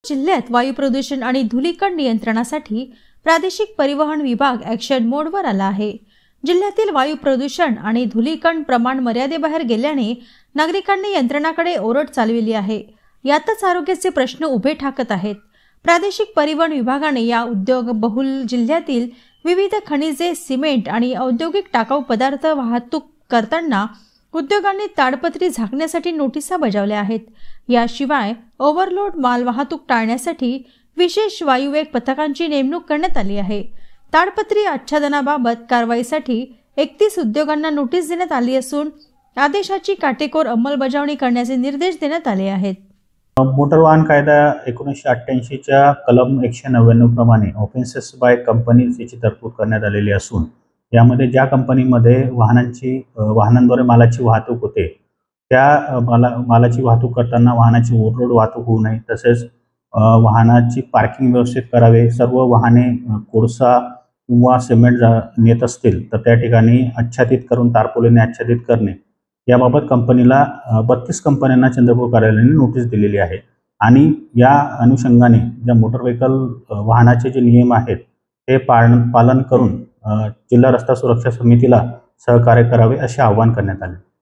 जिल्ह्यात वायू प्रदूषण आणि धुलीकण नियंत्रणासाठी प्रादेशिक परिवहन विभाग ॲक्शन मोडवर आला आहे। जिल्ह्यातील वायू प्रदूषण आणि धुलीकण प्रमाण मर्यादेबाहेर गेल्याने नागरिकांनी यंत्रणाकडे ओरड चालविली आहे। यातच आरोग्याचे प्रश्न उभे ठाकत आहेत। प्रादेशिक परिवहन विभागाने या उद्योग बहुल जिल्ह्यातील विविध खनिजे, सिमेंट आणि औद्योगिक टाकाऊ पदार्थ वाहतूक करताना उद्योगांनी ताडपत्री झाकण्यासाठी नोटिसा बजावल्या आहेत। याशिवाय ओव्हरलोड माल वाहतूक टाळण्यासाठी विशेष वायुवेग पथकांची नेमणूक करण्यात आली आहे। ताडपत्री आच्छादनाबाबत कारवाईसाठी 31 उद्योगांना नोटीस देण्यात आली असून आदेशाची काटेकोर अंमलबजावणी करण्याचे निर्देश देण्यात आले आहेत। मोटर वाहन कायदा 1988 च्या कलम 199 प्रमाणे ऑफेन्सेस बाय कंपनीज याची तरतूद करण्यात आलेली असून यामध्ये ज्या कंपनीमध्ये वाहनांद्वारे मालाची वाहतूक होते त्या मालाची वाहतूक करताना वाहनाची ओव्हरलोड वाहतूक होऊ नये, तसेच वाहनाची पार्किंग व्यवस्थित करावे। सर्व वाहने कोळसा किंवा सिमेंट नेत असतील तर त्या ठिकाणी आच्छादित करून तारपोलीने आच्छादित करणे, याबाबत कंपनीला 32 कंपन्यांना चंद्रपूर कार्यालयाने नोटीस दिलेली आहे। आणि या अनुषंगाने ज्या मोटर व्हेकल वाहनाचे जे नियम आहेत ते पालन करून जिल्हा रस्ता सुरक्षा समितीला सहकार्य करावे असे आवाहन करण्यात आले।